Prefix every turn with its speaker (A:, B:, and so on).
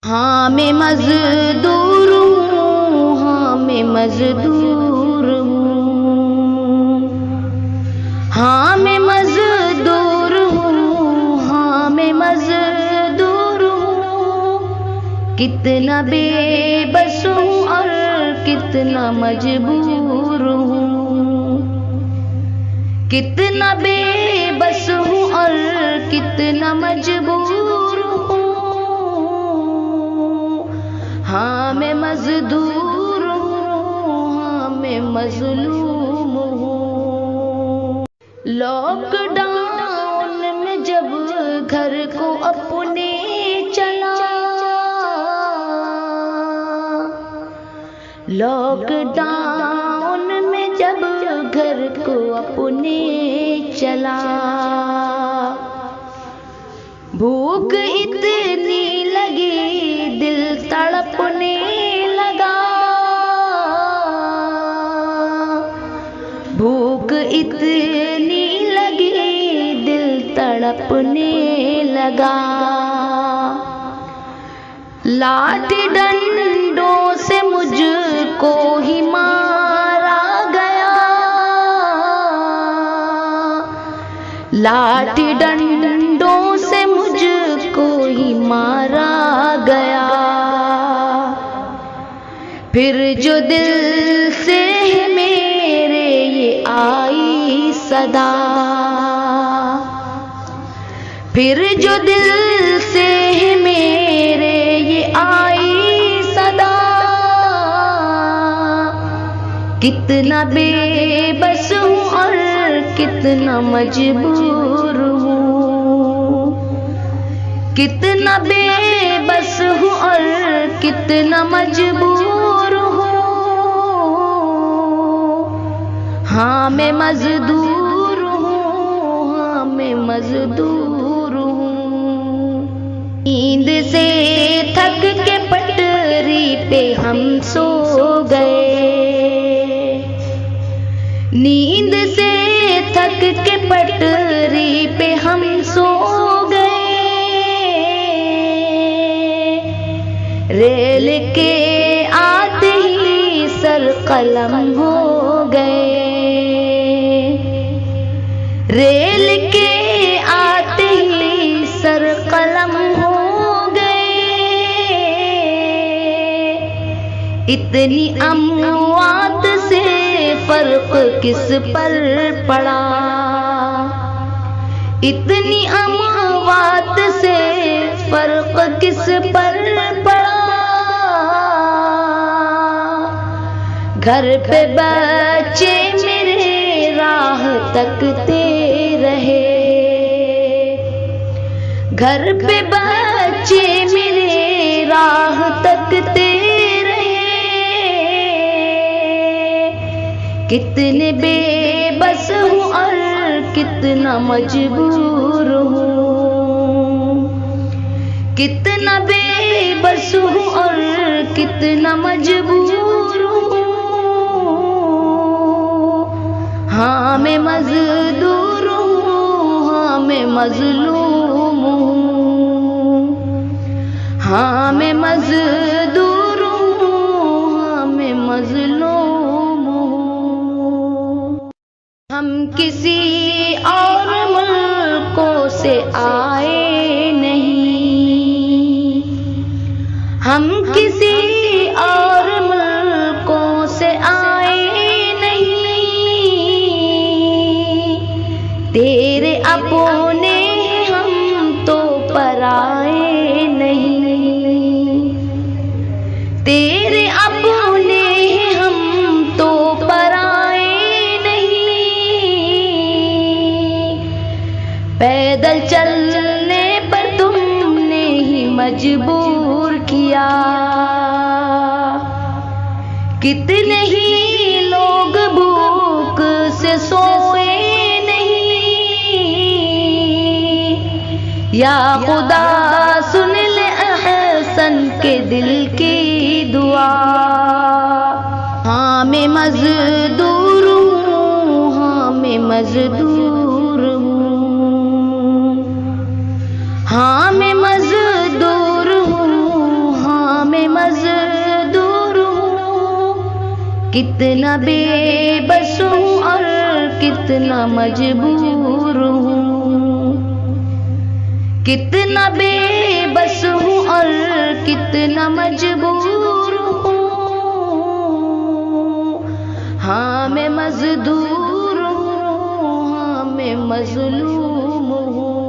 A: हाँ मैं मजदूर हूँ, हाँ मैं मजदूर हूँ, हाँ मैं मजदूर हूँ, हाँ मैं मजदूर हूँ। कितना बेबस हूँ और कितना मजबूर हूँ, कितना बेबस हूँ और कितना मजबूर हूँ। हाँ मैं मजदूर हूँ, हाँ मैं मजलूम हूँ। लॉकडाउन में जब घर को अपने चला, लॉकडाउन में जब घर को अपने चला, भूख इतनी लगी दिल तड़पने लगा, भूख इतनी लगी दिल तड़पने लगा। लाठी डंडों से मुझको ही मारा गया, लाठी डंडों से मुझको ही मारा गया। फिर जो दिल से मेरे ये आई सदा, फिर जो दिल से मेरे ये आई सदा, कितना बेबस हूँ और कितना मजबूर हूँ, कितना बेबस हूँ और कितना मजबूर हूँ। हाँ मैं मजदूर हूँ, हाँ मैं मजदूर हूँ। नींद से थक के पटरी पे हम सो गए, नींद से थक के पटरी पे हम सो गए। रेल के आते ही सर कलम हो गए, रेल के आते ही सर कलम हो गए। इतनी अमवात से फर्क किस पर पड़ा, इतनी अमवात से फर्क किस पर पड़ा। घर पे बच्चे मेरे राह तकते रहे, घर पे बच्चे मेरे राह तकते रहे। कितने बेबस हूँ और कितना मजबूर हूँ, कितना बेबस हूँ और कितना मजबूर हूँ। हाँ मैं मजदूर हूँ, हाँ मैं मजलूम हूँ, हाँ मैं मजदूर हूँ, हाँ मैं मजलूम हूँ। हम किसी और मुल्कों से आए नहीं, हम किसी और मुल्कों से आए नहीं। तेरे अपने हम तो पराए नहीं, तेरे अपने हम तो पराए नहीं। पैदल चलने पर तुमने ही मजबूर किया, कितने ही लोग भूख से सोए नहीं। या खुदा सुन ले अहसन के दिल की दुआ। हाँ मैं मजदूर हूँ, हाँ मैं मजदूर हूँ, हाँ मैं मजदूर हूँ, कितना बेबस हूँ और कितना मजबूर हूँ, कितना बेबस हूँ और कितना मजबूर हूँ। हाँ मैं मजदूर हूँ, हाँ मैं मजलूम हूँ।